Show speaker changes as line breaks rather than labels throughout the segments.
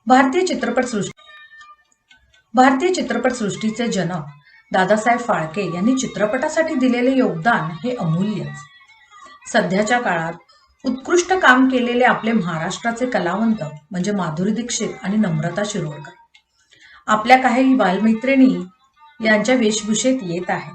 भारतीय चित्रपटसृष्टीचे जनक दादासाहेब फाळके यांनी चित्रपटासाठी दिलेले योगदान हे अमूल्यच. सध्याच्या काळात उत्कृष्ट काम केलेले आपले महाराष्ट्राचे कलावंत म्हणजे माधुरी दीक्षित आणि नम्रता शिरोडकर आपल्या काही बालमैत्रिणी यांच्या वेशभूषेत येत आहेत.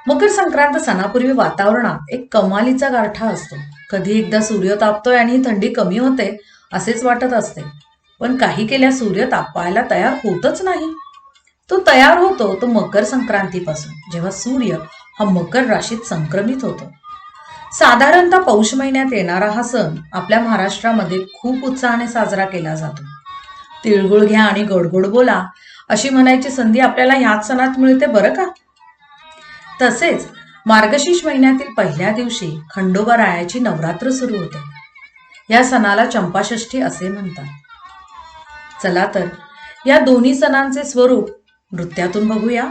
मकर संक्रांत सणापूर्वी वातावरणात एक कमालीचा गारठा असतो. कधी एकदा सूर्य तापतोय आणि थंडी कमी होते असेच वाटत असते, पण काही केल्या सूर्य तापायला तयार होतच नाही. तो तयार होतो तो मकर संक्रांतीपासून, जेव्हा सूर्य हा मकर राशीत संक्रमित होतो. साधारणतः पौष महिन्यात येणारा हा सण आपल्या महाराष्ट्रामध्ये खूप उत्साहाने साजरा केला जातो. तिळगुळ घ्या आणि गोडगोड बोला अशी म्हणायची संधी आपल्याला ह्याच सणात मिळते बरं का. तसेच मार्गशीर्ष महिन्यातील पहिल्या दिवशी खंडोबारायाची नवरात्र सुरू होते. या सणाला चंपाषष्ठी असे म्हणतात. चला तर या दोन्ही सणांचे स्वरूप नृत्यातून बघूया.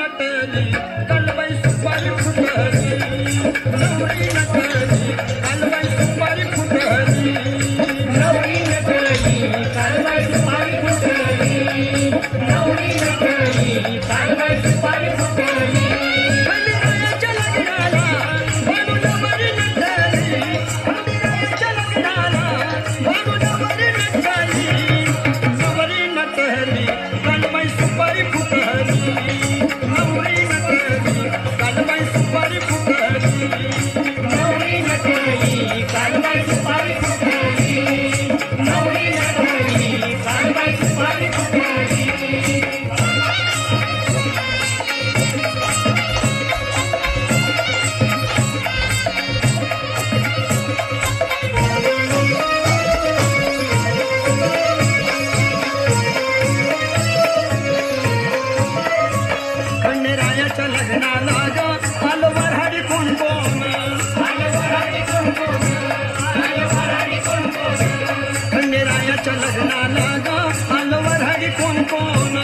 नटली कालबाई सुपारी फुटली नवरी नटली कालबाई सुपारी फुटली नवरी नटली कालबाई सुपारी फुटली नवरी नटली कालबाई सुपारी फुटली खंडेरायाच्या लग्नाला म्हणून नवरी नटली खंडेरायाच्या लग्नाला म्हणून नवरी नटली नवरी नटली कालबाई सुपारी फुटली नवरी नटली कालबाई सुपारी फुटली नवरी नटली कालबाई सुपारी फुटली नवरी नटली कालबाई सुपारी फुटली खंडेरायाच्या लग्नाला ग आलो वऱ्हाडी कोण कोण खंडेरायाच्या लग्नाला ग आलो वऱ्हाडी कोण कोण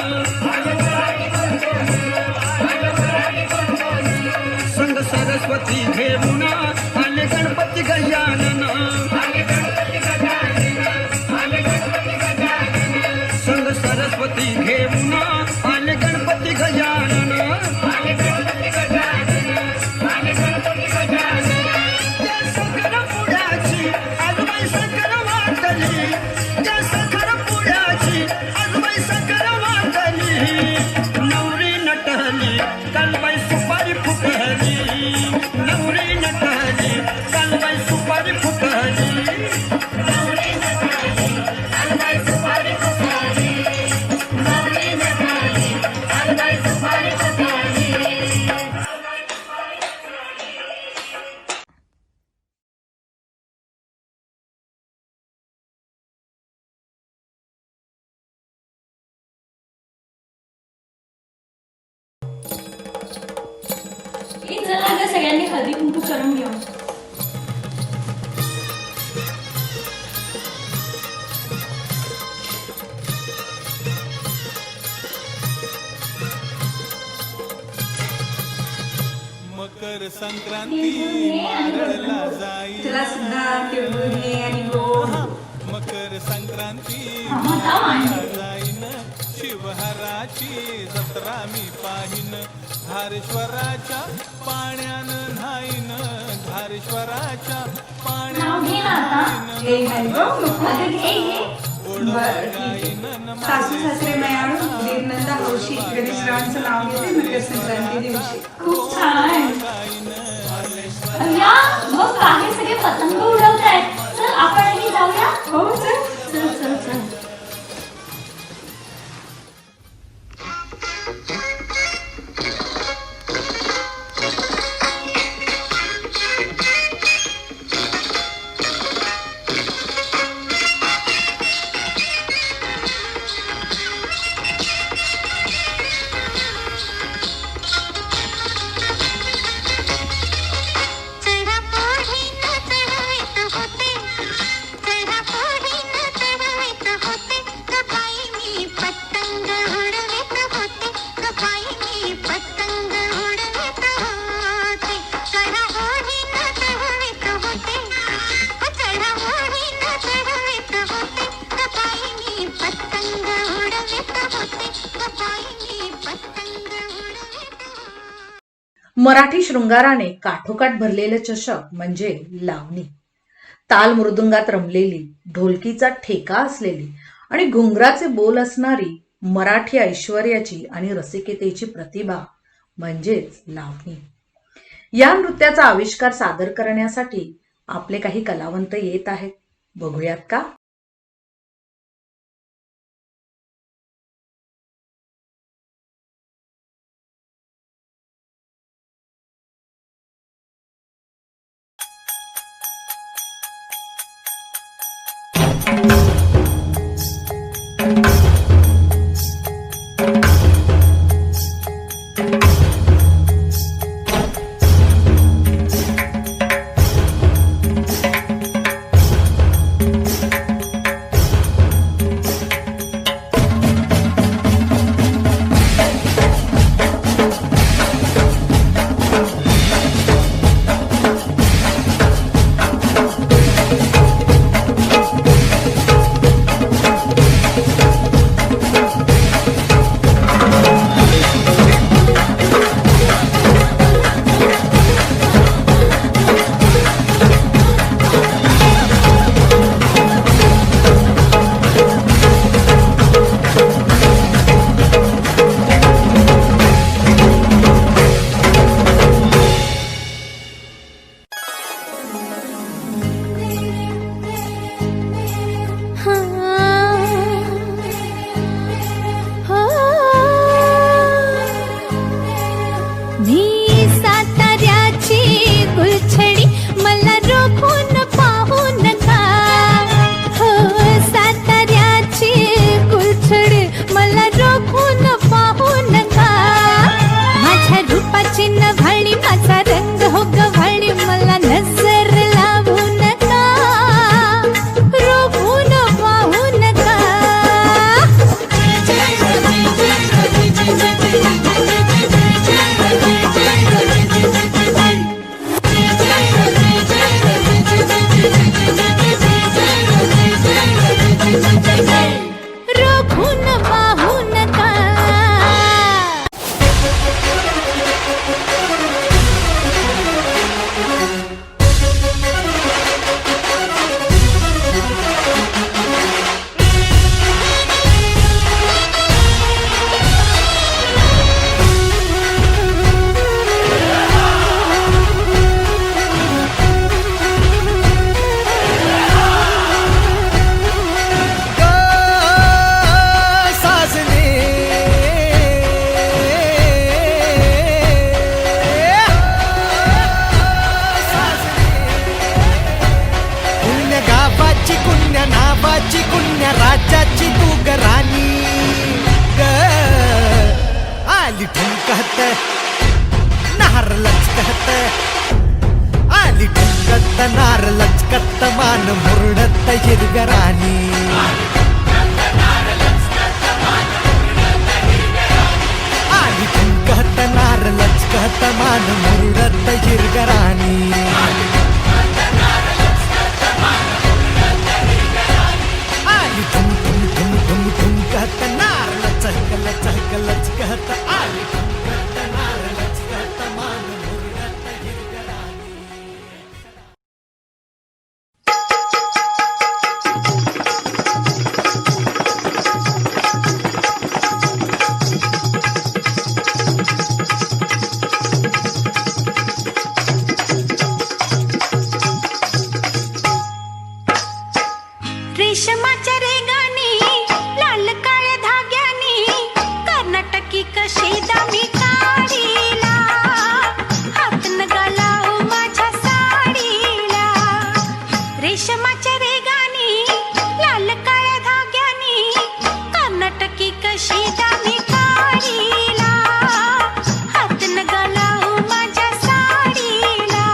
संग सरस्वती घेऊन आले गणपती गजानन संग सरस्वती घेऊन आले गणपती गजानन त्या सखर पुड्याची आजूबाई सखर वाटली त्या सखर पुड्याची आजूबाई सखर वाटली नवरी नटली कालबाई सुपारी फुटली नवरी नटली कालबाई सुपारी फुटली नवरी नटली कालबाई सुपारी फुटली नवरी नटली कालबाई सुपारी फुटली
चला ग सगळ्यांनी हळदी कुंकू करून घेऊ.
मकर संक्रांती मारळला जाई
तुला सुद्धा तिळगुळ घे आणि गो.
मकर संक्रांती
आता मांडली.
जाईन शिवहराची जत्रा मी पाहिन धारेश्वराच्या पाण्यानं न्हाईन धारेश्वराच्या
नाव घे ना आता. घे घे गो. मुखात घे घे. बरं ठीक आहे. सासू सासरे मयाळू दीर्नंदा हौशी गणेशरावांचं नाव घेते मकर संक्रांती दिवशी. खूप छान. अय्या बघ काहे सगळे पतंग उडवतायत. चल आपणही जाऊया. हो चल चल चल चल.
मराठी शृंगाराने काठोकाठ भरलेले चषक म्हणजे लावणी. ताल मृदुंगात रमलेली, ढोलकीचा ठेका असलेली आणि घुंगराचे बोल असणारी मराठी ऐश्वर्याची आणि रसिकतेची प्रतिभा म्हणजेच लावणी. या नृत्याचा आविष्कार सादर करण्यासाठी आपले काही कलावंत येत आहेत. बघूयात का?
आली ठुमकत नार लचकत आली ठुमकत नार लचकत मान मुरडत हिरगराणी आली ठुमकत नार लचकत मान मुरडत हिरगराणी आली ठुम ठुम ठुम ठुम ठुमकत नार लचक लचक लचकत आली ठुमकत नार लचकत मान मुरडत हिरगराणी
रेशमाच्या रेगानी लाल काळ्या धाग्यानी कर्नाटकी कशी दामी काढीला हात नगाला माझ्या साडीला रेशमाच्या रेगानी लाल काळ्या धाग्यानी कर्नाटकी कशी दामी काढीला हात नगाला माझ्या साडीला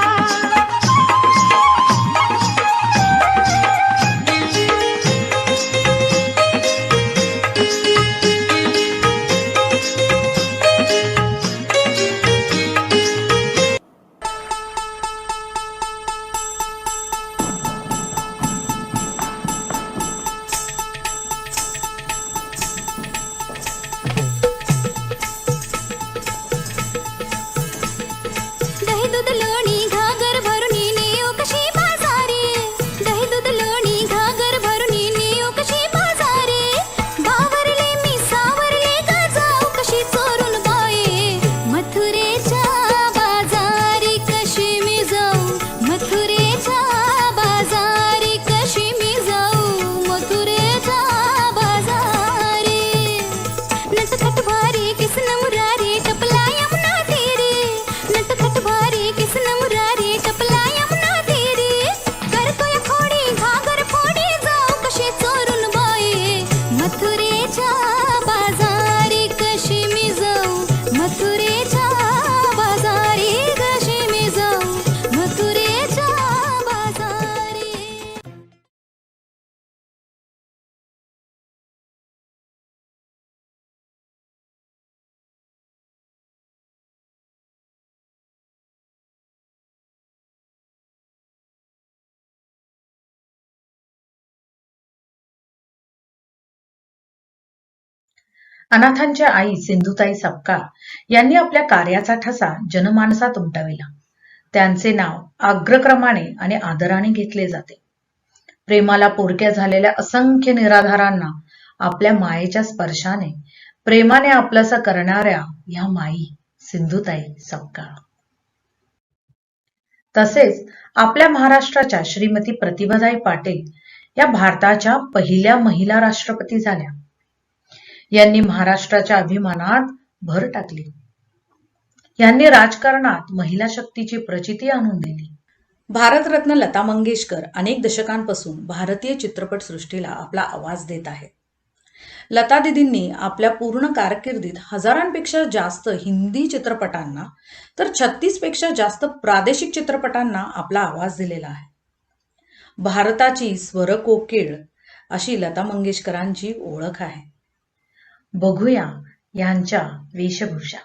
दही दूध लोणी घागर भरून नेऊ कशी बाजारे दही दूध लोणी घागर भरून नेऊ कशी बाजारे बावरले मी सावरले गाजाऊ कशी चोरून बाये मथुरेच्या बाजारी कशी मी जाऊ मथुरेच्या बाजारी कशी मी जाऊ मथुरेच्या बाजारी नटखट भारी किसन मुरारी टपला यमुना तेरे नटखट भारी किसन मुरारी टपला यमुना तेरे करतोय खोडी घागर फोडी जाऊ कशी चोरून बाये मथुरेच्या बाजारी कशी मी जाऊ मथुरेच्या बाजारी कशी मी जाऊ मथुरेच्या बाजारी
अनाथांच्या आई सिंधुताई सपकाळ यांनी आपल्या कार्याचा ठसा जनमानसात उमटविला. त्यांचे नाव अग्रक्रमाने आणि आदराने घेतले जाते. प्रेमाला पोरक्या झालेल्या असंख्य निराधारांना आपल्या मायेच्या स्पर्शाने प्रेमाने आपलंसं करणाऱ्या या माई सिंधुताई सपकाळ. तसेच आपल्या महाराष्ट्राच्या श्रीमती प्रतिभाताई पाटील या भारताच्या पहिल्या महिला राष्ट्रपती झाल्या. यांनी महाराष्ट्राच्या अभिमानात भर टाकली. यांनी राजकारणात महिला शक्तीची प्रचिती आणून दिली. भारतरत्न लता मंगेशकर अनेक दशकांपासून भारतीय चित्रपट सृष्टीला आपला आवाज देत आहेत. लता दीदींनी आपल्या पूर्ण कारकिर्दीत हजारांपेक्षा जास्त हिंदी चित्रपटांना तर 36 पेक्षा जास्त प्रादेशिक चित्रपटांना आपला आवाज दिलेला आहे. भारताची स्वरकोकिळ अशी लता मंगेशकरांची ओळख आहे. बघूया यांच्या वेशभूषा.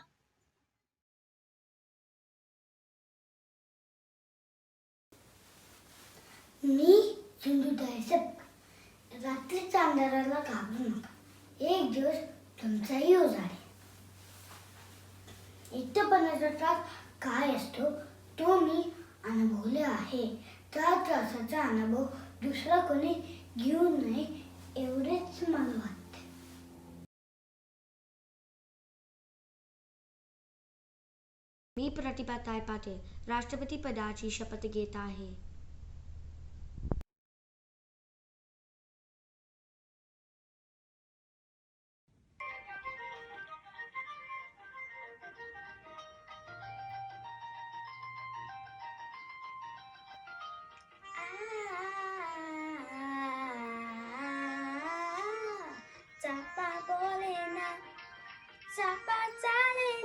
मी सिंधुताई सपकाळ. रात्रीच्या अंधाराला घाबरू नका. एक दिवस तुमचाही उजाडेल. एकटेपणाचा त्रास काय असतो तो मी अनुभवले आहे. त्या त्रासाचा अनुभव दुसरा कोणी घेऊ नये एवढेच मला वाटते.
मी प्रतिभाताई पाटील राष्ट्रपती पदाची शपथ घेत आहे.
चापा बोले ना चापा चाले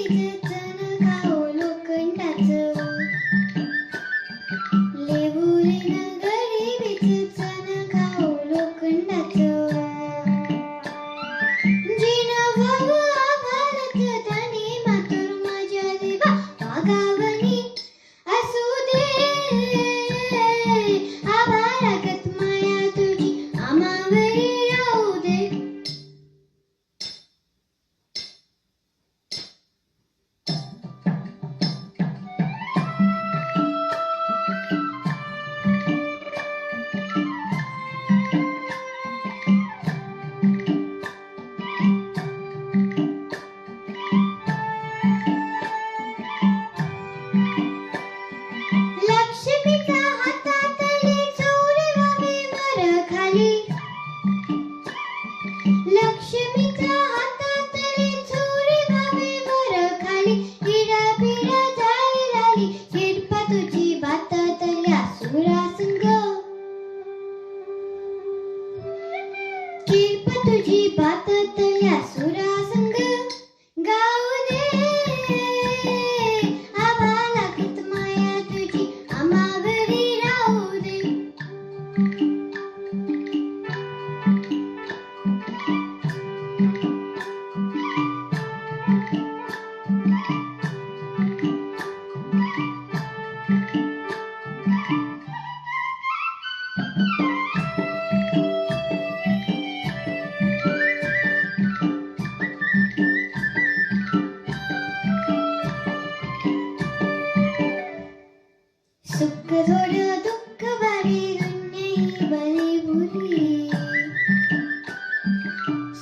विजतन खाओ लोखंडाचं लेहुली नगरी विजतन खाओ लोखंडाचं जिन भाव भारत धनी मातुर माझ्या देवा वागावनी असू दे आभारागत माया तुझी आम्हावरी राहू दे लक्ष्मीच्या हातातली चोरी व्हावी वर खाली लक्ष्मीच्या हातातली चोरी व्हावी वर खाली हिरा बिरा जाई लाली हिरपा तुझी भातातल्या सुरासंग हिरपा तुझी भातातल्या सुरासंग गाऊ दे आभाळागत माया तुझी आम्हावरी राहू दे सुख थोडं दुःख बारी दुनिया बरी बुरी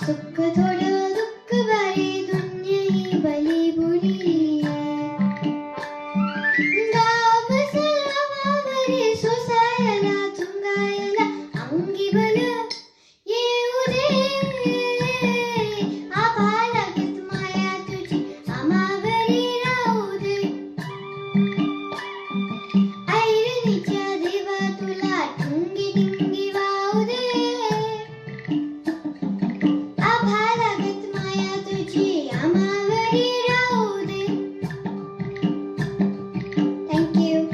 सुख थोडं दुःख बारी दुनिया बरी बुरी गाव बसला मावरी सोसायला चुंगायला अंगी बल येऊ दे आभाळागत माया तुझी आम्हावरी राहू दे ऐरणीच्या देवा तुला ठुंगी ठिंगी वाहू दे आभाळागत माया तुझी आम्हावरी राहू दे थँक्यू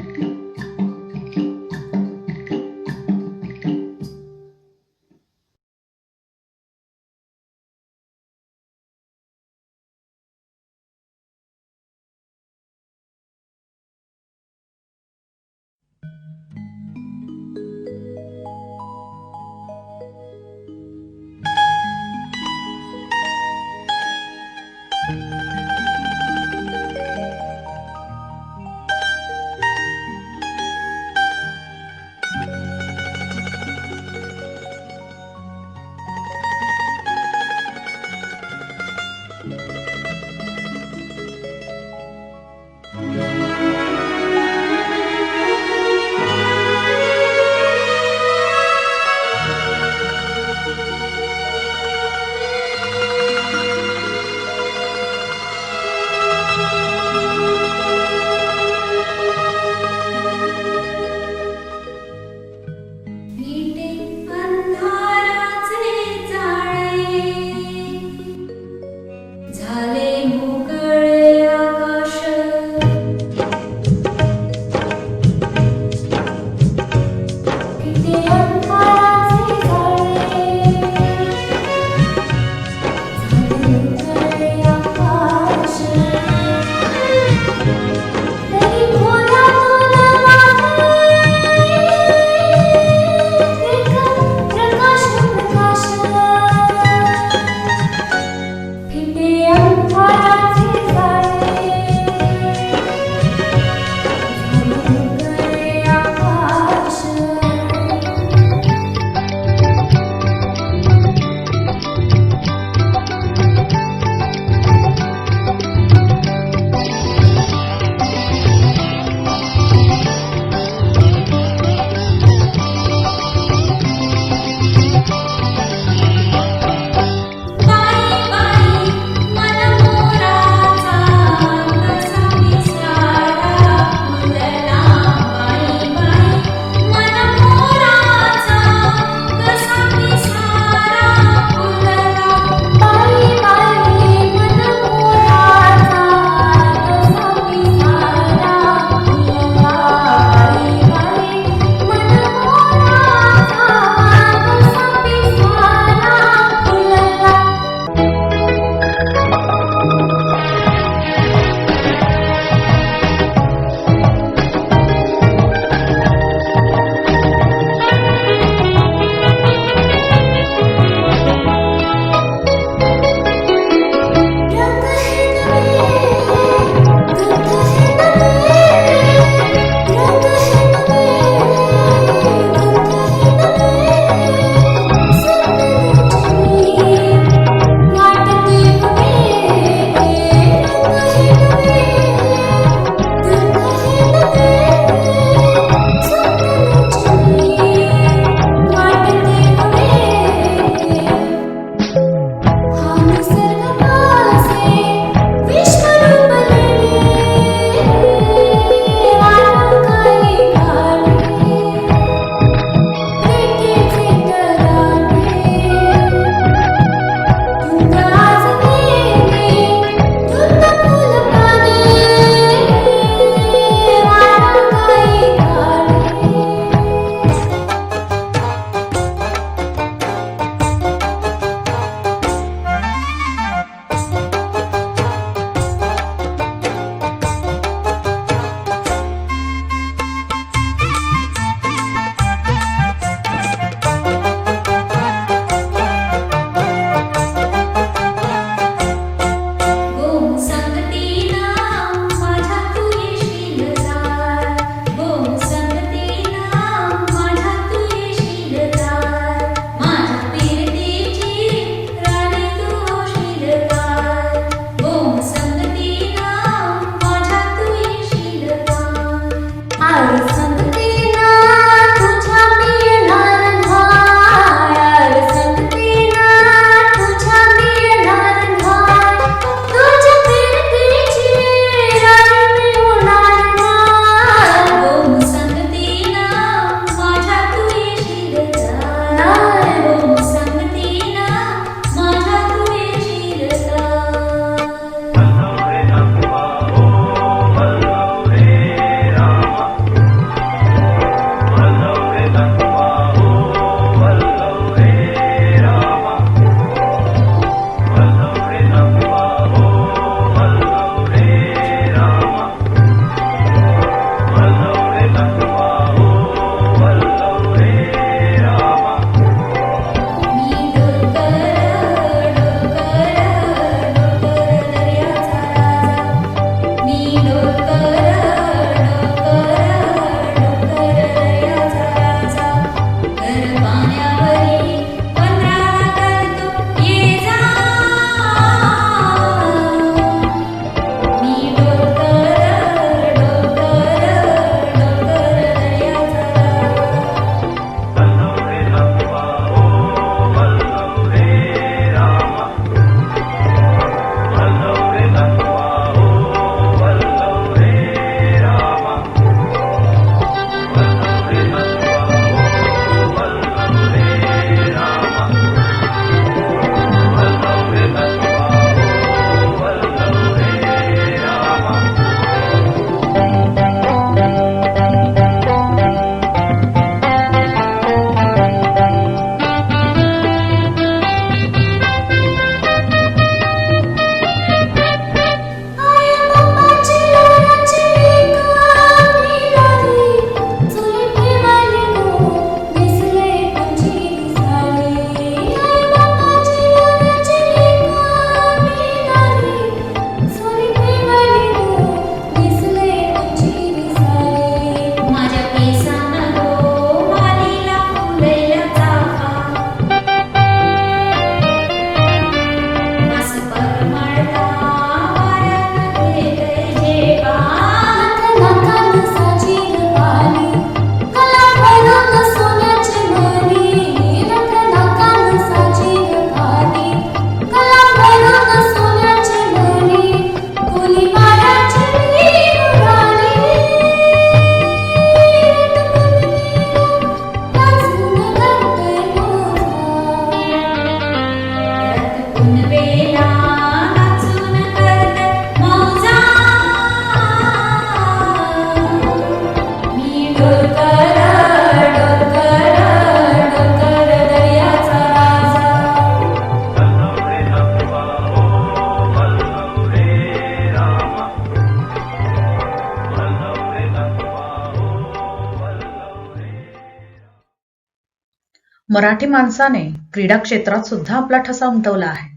मराठी माणसाने क्रीडा क्षेत्रात सुद्धा आपला ठसा उमटवला आहे.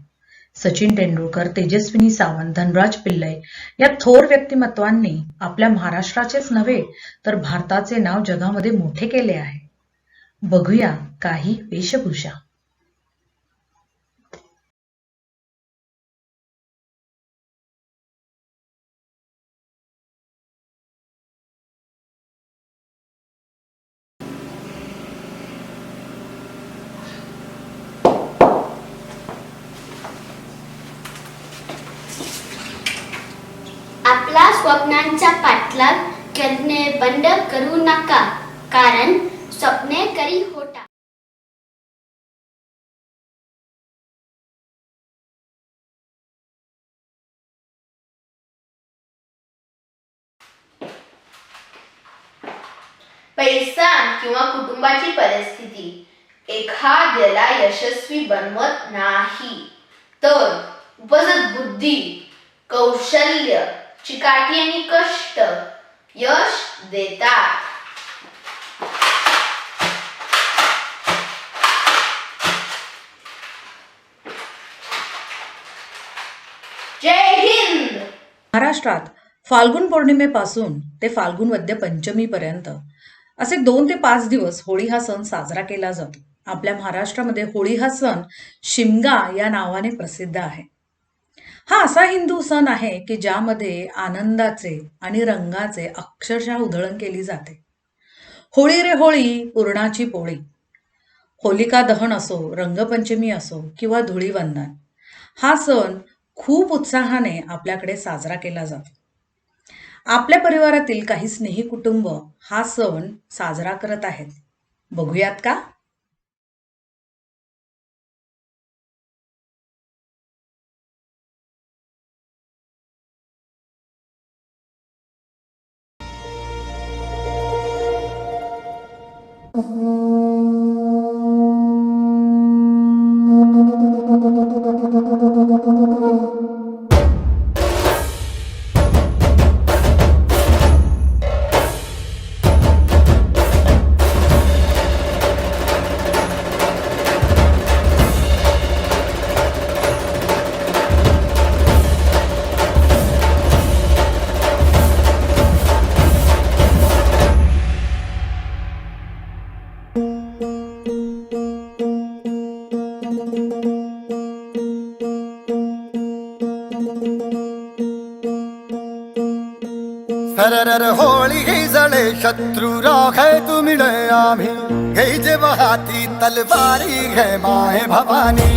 सचिन तेंडुलकर, तेजस्विनी सावंत, धनराज पिल्लई या थोर व्यक्तिमत्वांनी आपल्या महाराष्ट्राचेच नव्हे तर भारताचे नाव जगामध्ये मोठे केले आहे. बघूया काही वेशभूषा.
आपला स्वप्नांचा पाठलाग करणे बंद करू नका, कारण स्वप्ने खरी होतात.
पैसा किंवा कुटुंबाची परिस्थिती एखाद्याला यशस्वी बनवत नाही, तर उपजत बुद्धी, कौशल्य, चिकाटी आणि कष्ट यश देतात. जय हिंद.
महाराष्ट्रात फाल्गुन पौर्णिमेपासून ते फाल्गुन वद्य पंचमीपर्यंत असे 2 ते 5 दिवस होळी हा सण साजरा केला जातो. आपल्या महाराष्ट्रामध्ये होळी हा सण शिमगा या नावाने प्रसिद्ध आहे. हा असा हिंदू सण आहे की ज्यामध्ये आनंदाचे आणि रंगाचे अक्षरशः उधळण केली जाते. होळी रे होळी पुरणाची पोळी. होलिका दहन असो, रंगपंचमी असो किंवा धुळीवंदन, हा सण खूप उत्साहाने आपल्याकडे साजरा केला जातो. आपल्या परिवारातील काही स्नेही कुटुंब हा सण साजरा करत आहेत. बघूयात का?
सरर होळी ही जळे शत्रू राखे तुमिळे आम्ही घे जेव्हा हाती तलवारी घे माय भवानी.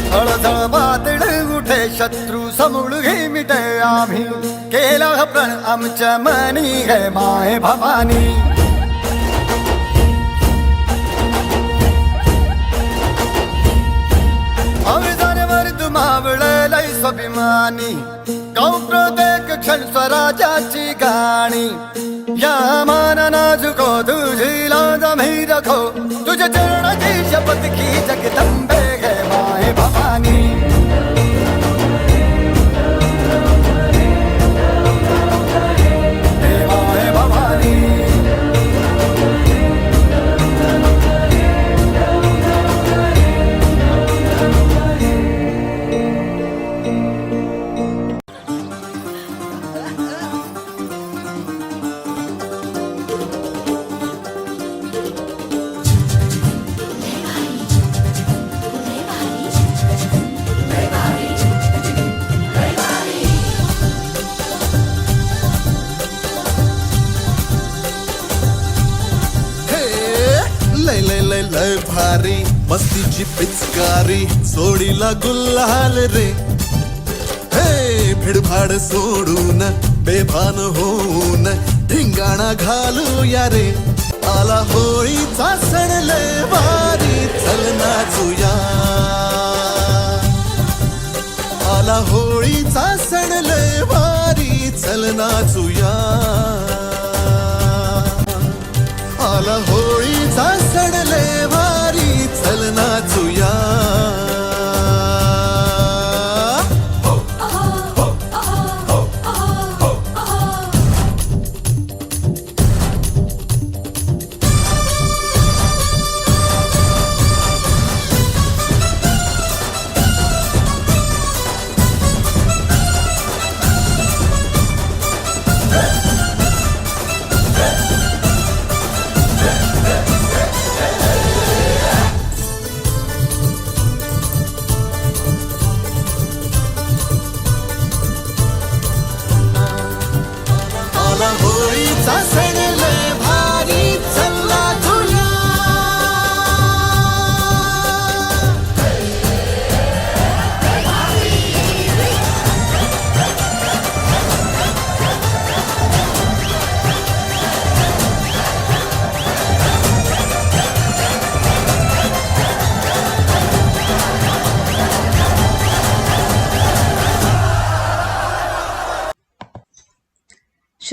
झळझळ वादळ उठे शत्रू समूळ घे मिटे आम्ही केला प्रण आमच्या मनी घे माय भवानी. मावळलय स्वाभिमानी कौप्रदेक क्षण स्वराज्याची गाणी. या मानना झुको तुझी लाज मी रखो तुझ्या चरणाची शपथ की जगदंबे घे माय भवानी. Hey my Bhavani.
लय भारी मस्तीची पिचकारी सोडीला गुल्हाल रे. हे भिडभाड सोडून बेभान होऊन धिंगाणा घालूया रे. आला होळीचा सण लय भारी चल नाचूया. आला होळीचा सण लय भारी चल नाचूया. आला होळीचा सण लय भारी चल नाचूया.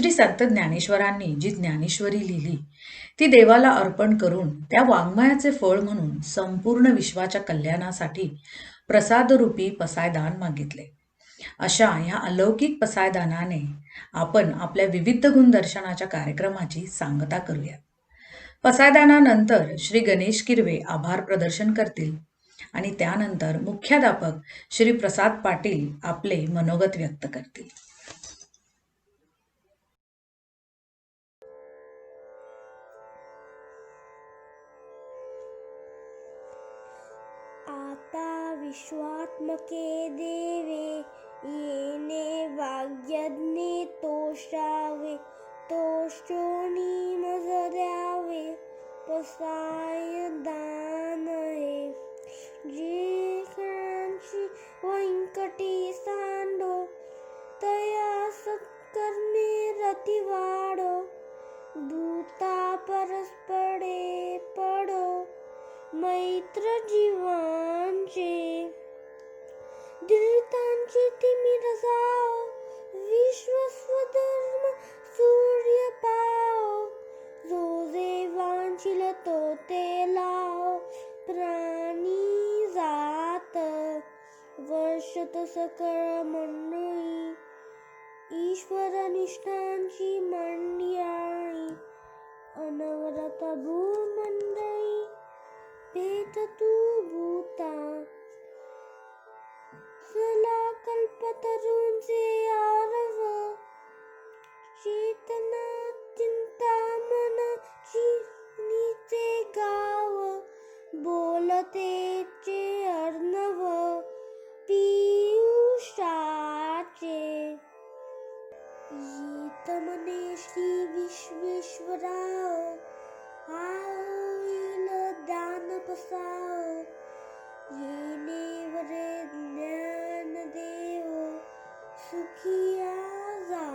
श्री संत ज्ञानेश्वरांनी जी ज्ञानेश्वरी लिहिली ती देवाला अर्पण करून त्या वाङ्मयाचे फळ म्हणून संपूर्ण विश्वाच्या कल्याणासाठी प्रसादरूपी पसायदान मागितले. अशा ह्या अलौकिक पसायदानाने आपण आपल्या विविध गुणदर्शनाच्या कार्यक्रमाची सांगता करूया. पसायदानानंतर श्री गणेश किरवे आभार प्रदर्शन करतील आणि त्यानंतर मुख्याध्यापक श्री प्रसाद पाटील आपले मनोगत व्यक्त करतील.
आता विश्वात्मके देवे येणे वाग्यज्ञे तोषावे तोषोनी मज द्यावे पसाय दान हे जे कांची व्यंकटी सांडो तया सत्कर्मे रती वाढो दूता परस्परे पडो मैत्र जीवांचे दिलतांची तिमिर जाओ विश्वस्वधर्म सूर्य पाओ जो जे वांछिल तो ते लाओ प्राणी जात वर्षत सकळ मंडळी ईश्वर निष्ठांची मंडळी अनवरत भूमंडळी पेट तू भूता चला कल्पतरूंचे आरव चेतना चिंतामन चिनीचे गाव बोलतेचे अर्णव पियुषाचे येत मने श्री विश्वेश्वराव होईल दान पसाव येणे वरे ज्ञान देव सुखिया जा